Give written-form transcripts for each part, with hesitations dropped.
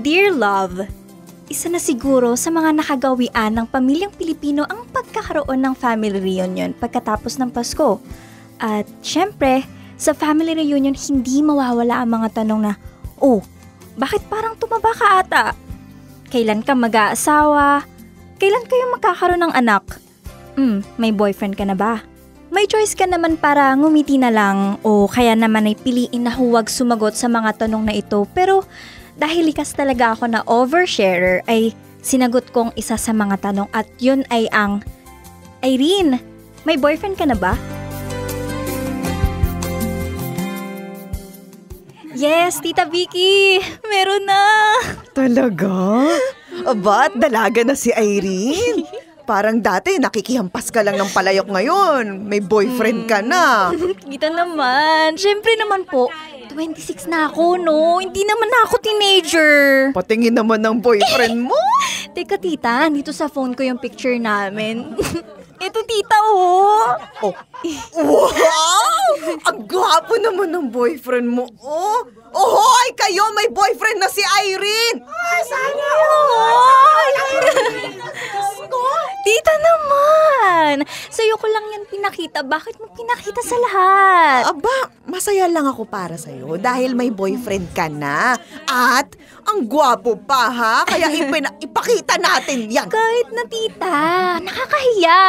Dear Love, isa na siguro sa mga nakagawian ng pamilyang Pilipino ang pagkakaroon ng family reunion pagkatapos ng Pasko. At syempre, sa family reunion hindi mawawala ang mga tanong na, oh, bakit parang tumaba ka ata? Kailan ka mag-aasawa? Kailan kayo magkakaroon ng anak? May boyfriend ka na ba? May choice ka naman para ngumiti na lang o kaya naman ay piliin na huwag sumagot sa mga tanong na ito. Pero dahil likas talaga ako na oversharer ay sinagot kong isa sa mga tanong at yun ay ang, Irene, may boyfriend ka na ba? Yes, Tita Vicky, meron na. Talaga? Ba't dalaga na si Irene? Parang dati nakikihampas ka lang ng palayok ngayon. May boyfriend ka na. Kita naman. Siyempre naman po, 26 na ako, no? Hindi naman na ako teenager. Patingin naman ng boyfriend mo. Teka, tita, dito sa phone ko yung picture namin. Ito, tita, oh. Oh. Wow! Ang gwapo naman ng boyfriend mo, oh. Ohoy, kayo, may boyfriend na si Irene. Sana Tita naman! Sa'yo ko lang yan pinakita. Bakit mo pinakita sa lahat? Aba, masaya lang ako para sa'yo dahil may boyfriend ka na. At ang gwapo pa, ha? Kaya ipakita natin yan. Kahit na, tita. Nakakahiya.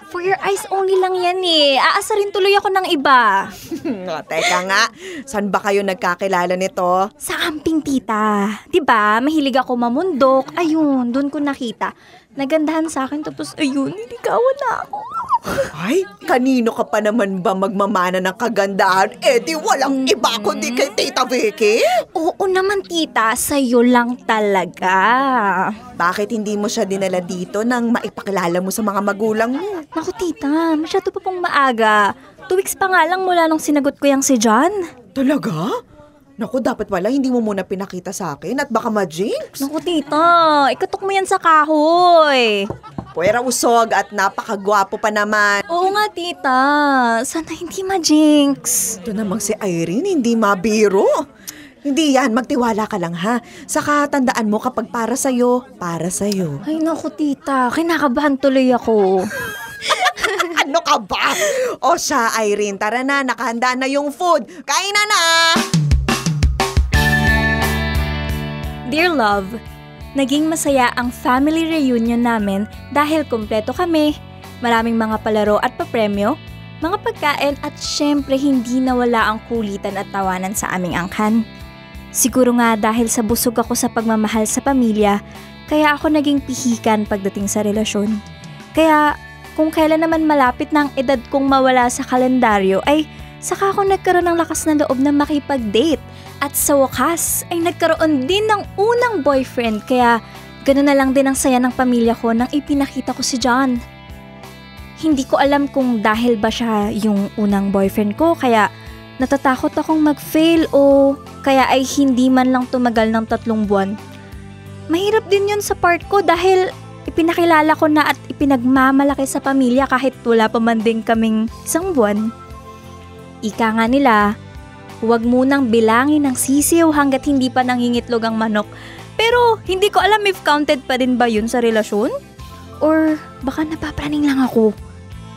For your eyes only lang yan eh. Aasarin tuloy ako ng iba. Teka nga, saan ba kayo nagkakilala nito? Sa camping, tita. Diba, mahilig ako mamundok. Ayun, doon ko nakita. Nagandahan sa akin tapos ayun, niligawan na ako. Ay, kanino ka pa naman ba magmamana ng kagandahan? Eh di walang iba kundi kay Tita Vicky? Oo naman, tita. Sa'yo lang talaga. Bakit hindi mo siya dinala dito nang maipakilala mo sa mga magulang mo? Naku, tita. Masyado pa pong maaga. 2 weeks pa nga lang mula nung sinagot ko yung si John. Talaga? Naku, dapat pala hindi mo muna pinakita sa akin at baka ma-jinx. Naku, tita. Ikatok mo yan sa kahoy. Puwera usog at napakagwapo pa naman. Oo nga, tita. Sana hindi ma-jinx. Ito namang si Irene, hindi mabiro. Hindi yan, magtiwala ka lang ha. Saka tandaan mo kapag para sa'yo, para sa'yo. Ay, naku, tita. Kinakabahan tuloy ako. Ano ka ba? O siya, Irene, tara na, nakahanda na yung food. Kain na! Dear Love, naging masaya ang family reunion namin dahil kumpleto kami, maraming mga palaro at papremyo, mga pagkain at syempre hindi nawala ang kulitan at tawanan sa aming angkan. Siguro nga dahil sa busog ako sa pagmamahal sa pamilya, kaya ako naging pihikan pagdating sa relasyon. Kaya kung kailan naman malapit na ang edad kong mawala sa kalendaryo ay saka ako nagkaroon ng lakas na loob na makipag-date. At sa wakas ay nagkaroon din ng unang boyfriend kaya gano'n na lang din ang saya ng pamilya ko nang ipinakita ko si John. Hindi ko alam kung dahil ba siya yung unang boyfriend ko kaya natatakot akong mag-fail o kaya ay hindi man lang tumagal ng 3 buwan. Mahirap din yun sa part ko dahil ipinakilala ko na at ipinagmamalaki sa pamilya kahit wala pa man din kaming 1 buwan. Ika nga nila, huwag munang bilangin ng sisiw hanggat hindi pa nangingitlog ang manok. Pero hindi ko alam if counted pa din ba yun sa relasyon? Or baka napapraning lang ako.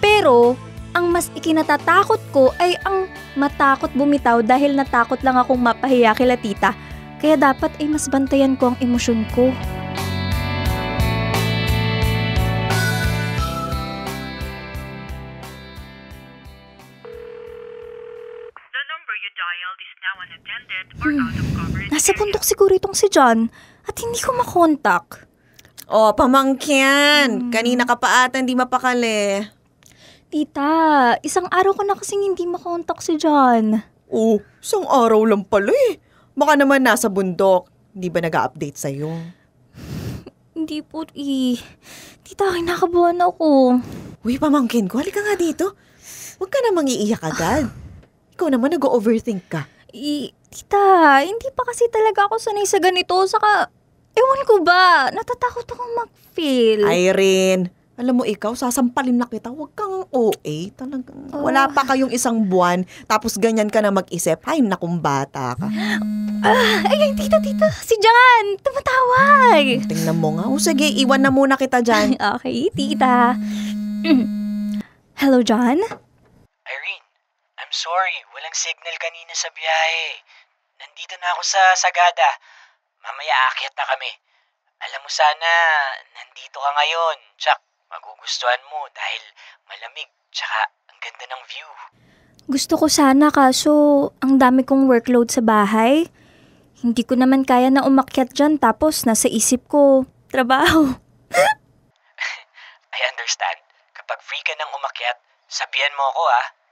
Pero ang mas ikinatatakot ko ay ang matakot bumitaw dahil natakot lang akong mapahiya kila tita. Kaya dapat ay mas bantayan ko ang emosyon ko. Nasa bundok siguro itong si John at hindi ko makontak. Oh, pamangkin. Kanina ka pa ata hindi mapakali. Tita, 1 araw ko na kasing hindi makontak si John. Oh, 1 araw lang pala eh. Baka naman nasa bundok. Hindi ba nag-a-update sa'yo? Hindi po Tita, kinakabahan ako. Uy, pamangkin ko, halika nga dito. Huwag ka namang iiyak agad. Ikaw naman nag-overthink ka. Tita, hindi pa kasi talaga ako sanay sa ganito. Saka, ewan ko ba, natatakot akong mag-fail. Irene, Alam mo ikaw, sasampalin na kita. Huwag kang OA. Talagang wala pa kayong isang buwan. Tapos ganyan ka na mag-isip. Ay, nakong bata ka. Ay, tita. Si John! Tumatawag! Tingnan mo nga. O sige, iwan na muna kita dyan. Okay, tita. Hello, John? Irene, I'm sorry. Walang signal kanina sa biyahe. Nandito na ako sa Sagada. Mamaya aakyat na kami. Alam mo sana, nandito ka ngayon. Tsak, magugustuhan mo dahil malamig. Tsaka, ang ganda ng view. Gusto ko sana kaso ang dami kong workload sa bahay. Hindi ko naman kaya na umakyat dyan tapos nasa isip ko, trabaho. I understand. Kapag free ka nang umakyat, sabihan mo ako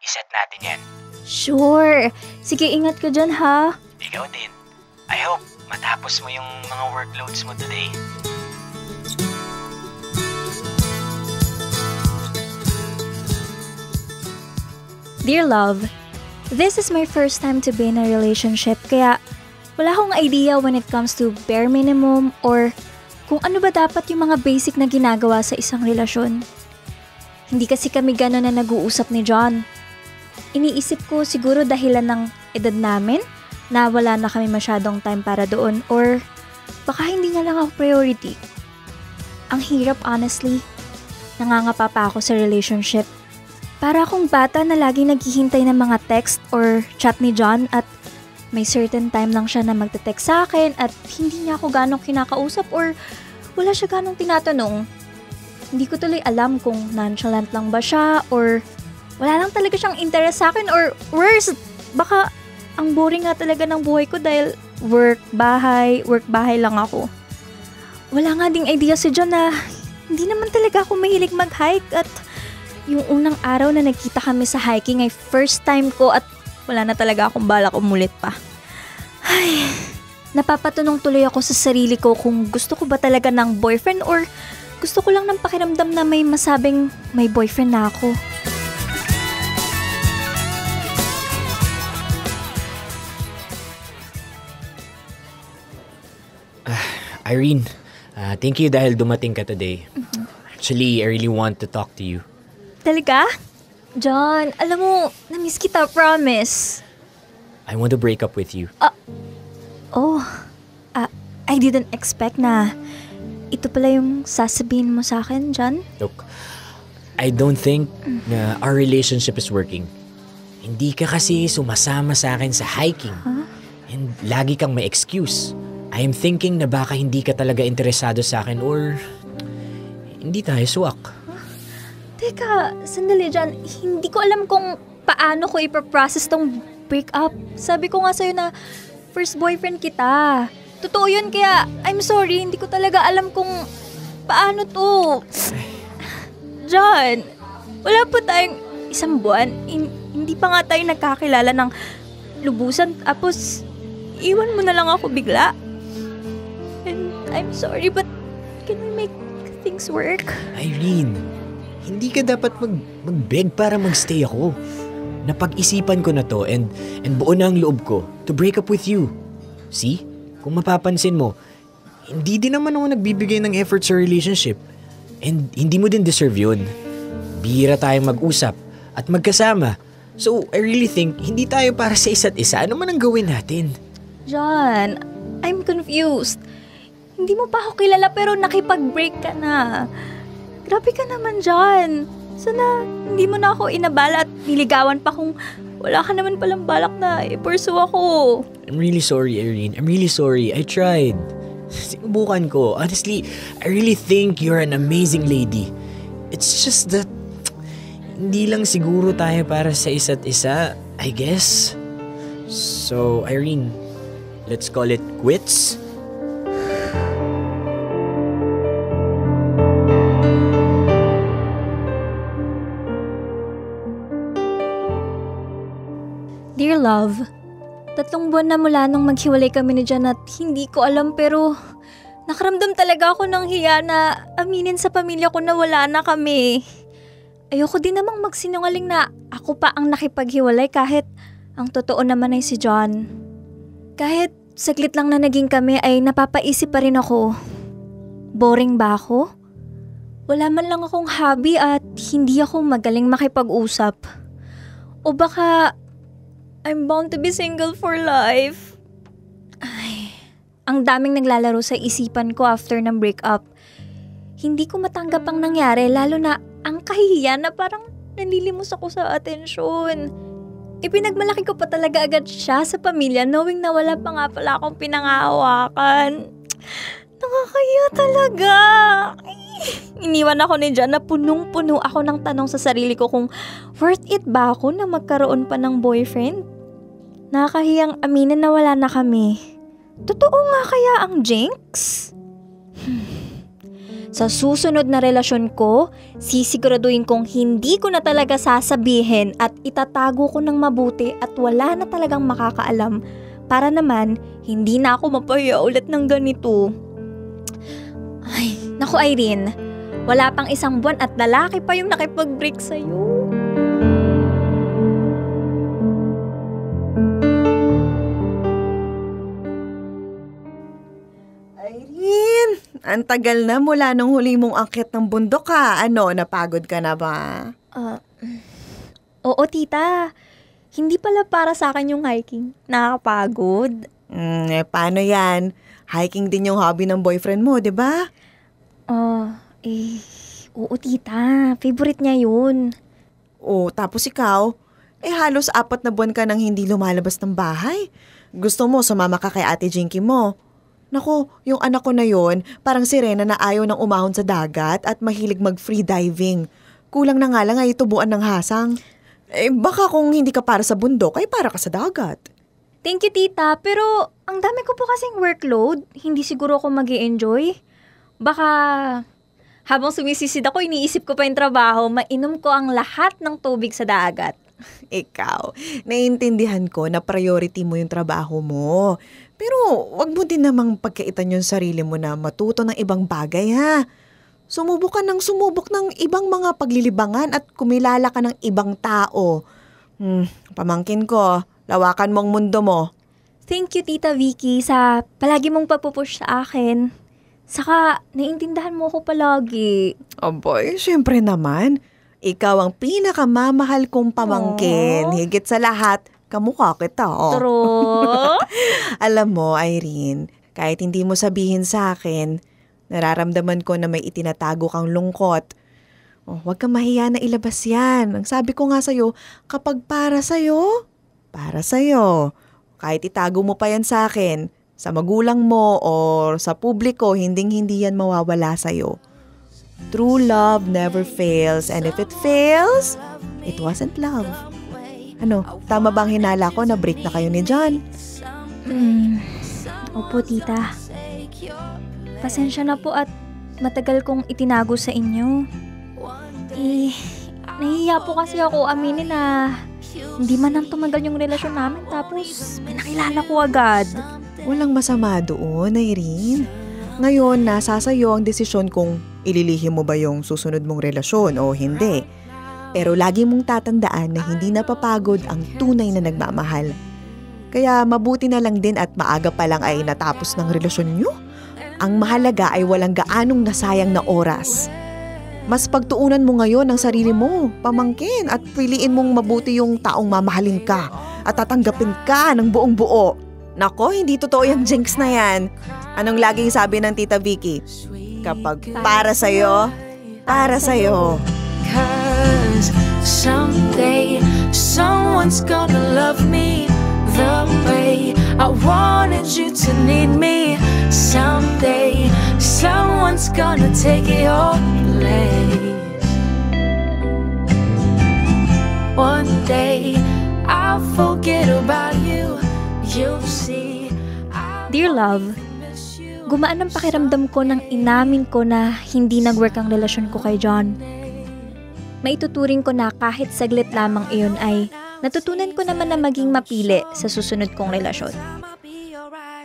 iset natin yan. Sure. Sige, ingat ka dyan ha. Ikaw din. I hope matapos mo yung mga workloads mo today. Dear love, this is my first time to be in a relationship kaya wala akong idea when it comes to bare minimum or kung ano ba dapat yung mga basic na ginagawa sa isang relasyon. Hindi kasi kami gano'n na nag-uusap ni John. Iniisip ko siguro dahilan ng edad namin na wala na kami masyadong time para doon or baka hindi na lang ako priority. Ang hirap honestly. Nangangapa pa ako sa relationship. Para akong bata na lagi naghihintay ng mga text or chat ni John at may certain time lang siya na magte-text sa akin at hindi niya ako ganong kinakausap or wala siya ganong tinatanong. Hindi ko tuloy alam kung nonchalant lang ba siya or wala lang talaga siyang interest sa akin or worse, baka ang boring nga talaga ng buhay ko dahil work, bahay lang ako. Wala nga ding idea si John na hindi naman talaga ako mahilig mag-hike at yung unang araw na nagkita kami sa hiking ay first time ko at wala na talaga akong balak umulit pa. Ay, napapatunong tuloy ako sa sarili ko kung gusto ko ba talaga ng boyfriend or gusto ko lang ng pakiramdam na may masabing may boyfriend na ako. Irene, thank you dahil dumating ka today. Actually, I really want to talk to you. Talaga? John, alam mo, na-miss kita, promise. I want to break up with you. I didn't expect na ito pala yung sasabihin mo sa akin, John. Look, I don't think na our relationship is working. Hindi ka kasi sumasama sa akin sa hiking. And lagi kang may excuse. I am thinking na baka hindi ka talaga interesado sa akin or hindi tayo swak. Teka, sandali John. Hindi ko alam kung paano ko ipaprocess tong breakup. Sabi ko nga sa'yo na first boyfriend kita. Totoo yun kaya I'm sorry. Hindi ko talaga alam kung paano to. John, wala pa tayong isang buwan. Hindi pa nga tayo nagkakilala ng lubusan. Tapos, iwan mo na lang ako bigla. And I'm sorry but can we make things work? Irene, hindi ka dapat mag-beg para magstay ako. Napag-isipan ko na to and buo na ang loob ko to break up with you. See? Kung mapapansin mo, hindi din naman ako nagbibigay ng effort sa relationship. And hindi mo din deserve yun. Bihira tayong mag-usap at magkasama. So, I really think hindi tayo para sa isa't isa. Ano man ang gawin natin? John, I'm confused. Hindi mo pa ako kilala pero nakipag-break ka na. Grabe ka naman, John. Sana hindi mo na ako inabala at niligawan pa kung wala ka naman palang balak na i-pursue ako. I'm really sorry, Irene. I'm really sorry. I tried. Sinubukan ko. Honestly, I really think you're an amazing lady. It's just that hindi lang siguro tayo para sa isa't isa, I guess. So, Irene, let's call it quits. Dear love, 3 buwan na mula nung maghiwalay kami ni John at hindi ko alam pero nakaramdam talaga ako ng hiya na aminin sa pamilya ko na wala na kami. Ayoko din namang magsinungaling na ako pa ang nakipaghiwalay kahit ang totoo naman ay si John. Kahit saglit lang na naging kami ay napapaisip pa rin ako. Boring ba ako? wala man lang akong hobby at hindi ako magaling makipag-usap. O baka I'm bound to be single for life. Ay, ang daming naglalaro sa isipan ko after ng breakup. Hindi ko matanggap ang nangyari, lalo na ang kahihiyan na parang nalilimos ako sa atensyon. Ipinagmalaki ko pa talaga agad siya sa pamilya knowing na wala pa nga pala akong pinangahawakan. Nakakahiya talaga. Iniwan ako ni John na punong-puno ako ng tanong sa sarili ko kung worth it ba ako na magkaroon pa ng boyfriend? Nakakahiyang aminin na wala na kami. Totoo nga kaya ang jinx? Sa susunod na relasyon ko, sisiguraduhin kong hindi ko na talaga sasabihin at itatago ko ng mabuti at wala na talagang makakaalam para naman hindi na ako mapahiya ulit ng ganito. Ay, naku Irene, wala pang isang buwan at lalaki pa yung nakipag-break sa'yo. Irene, ang tagal na mula nung huli mong akit ng bundok ha. Ano, napagod ka na ba? Oo tita, hindi pala para sa akin yung hiking. Nakakapagod. Paano yan? Hiking din yung hobby ng boyfriend mo, di ba? Oo tita, favorite niya yun. Tapos ikaw, halos 4 na buwan ka nang hindi lumalabas ng bahay. Gusto mo sumama ka kay Ate Jinky mo. Naku, yung anak ko na yon, parang sirena na ayaw nang umahon sa dagat at mahilig mag-free diving. Kulang na nga lang ay tubuan ng hasang. Baka kung hindi ka para sa bundok, ay para ka sa dagat. Thank you tita, pero ang dami ko po kasing workload. Hindi siguro ako mag-i-enjoy. Baka habang sumisisid ako, iniisip ko pa yung trabaho, mainom ko ang lahat ng tubig sa dagat. Ikaw, naiintindihan ko na priority mo yung trabaho mo. Pero wag mo din namang pagkaitan yung sarili mo na matuto ng ibang bagay ha. Sumubok ka ng sumubok ng ibang mga paglilibangan at kumilala ka ng ibang tao. Pamangkin ko, lawakan mong mundo mo. Thank you Tita Vicky sa palagi mong papupush sa akin. Saka naiintindihan mo ako palagi. Aboy, syempre naman. Ikaw ang pinakamamahal kong pamangkin. Higit sa lahat, kamukha kita. True. Alam mo, Irene, kahit hindi mo sabihin sa akin, nararamdaman ko na may itinatago kang lungkot. Huwag kang mahiya na ilabas yan. Ang sabi ko nga sa'yo, kapag para sa'yo, para sa'yo. Kahit itago mo pa yan sa akin, sa magulang mo or sa publiko, hinding-hindi yan mawawala sa'yo. True love never fails, and if it fails, it wasn't love. Ano, tama bang hinala ko na break na kayo ni John? Opo, tita. Pasensya na po at matagal kong itinago sa inyo. Nahihiya po kasi ako aminin na hindi man nang tumagal yung relasyon namin tapos may nakilala ko agad. Walang masama doon, Irene. Ngayon, nasa sayo ang desisyon kung ililihim mo ba yung susunod mong relasyon o hindi. Pero lagi mong tatandaan na hindi napapagod ang tunay na nagmamahal. Kaya mabuti na lang din at maaga pa lang ay natapos ng relasyon nyo. Ang mahalaga ay walang gaanong nasayang na oras. Mas pagtuunan mo ngayon ang sarili mo, pamangkin, at piliin mong mabuti yung taong mamahalin ka at tatanggapin ka ng buong buo. Nako, hindi totoo yung jinx na yan. Anong laging sabi ng Tita Vicky? Kapag para sa'yo, para sa'yo. Cause someday someone's gonna love me the way I wanted you to need me. Someday someone's gonna take your place. One day I'll forget about you. You'll see. Dear love, gumaan ang pakiramdam ko nang inamin ko na hindi nag-work ang relasyon ko kay John. Maituturing ko na kahit saglit lamang iyon ay natutunan ko naman na maging mapili sa susunod kong relasyon.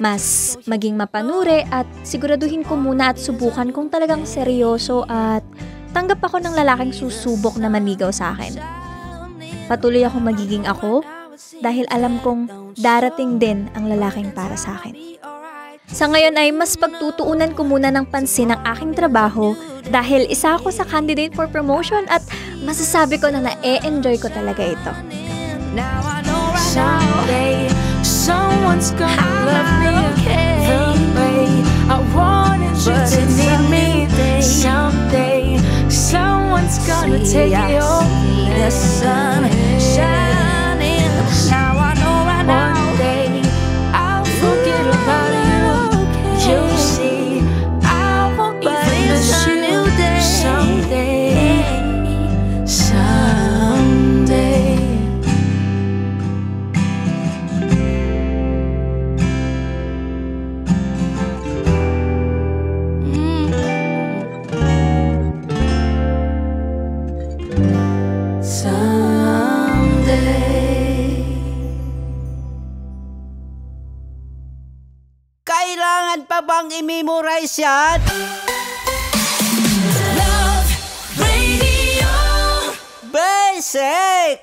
Mas maging mapanuri at siguraduhin ko muna at subukan kung talagang seryoso at tanggap ako ng lalaking susubok na maligaw sa akin. Patuloy ako magiging ako dahil alam kong darating din ang lalaking para sa akin. Sa ngayon ay mas pagtutuunan ko muna ng pansin ang aking trabaho dahil isa ako sa candidate for promotion at masasabi ko na na-e-enjoy ko talaga ito. Now I know someday someone's gonna love me the way I wanted you to need me. Someday someone's gonna take your the sun shining. Now I know right now. One day I'll forget about you. You'll see I won't even miss you. Someday, someday. Kailangan pa bang i-memorize yan? Love Radio. Basic!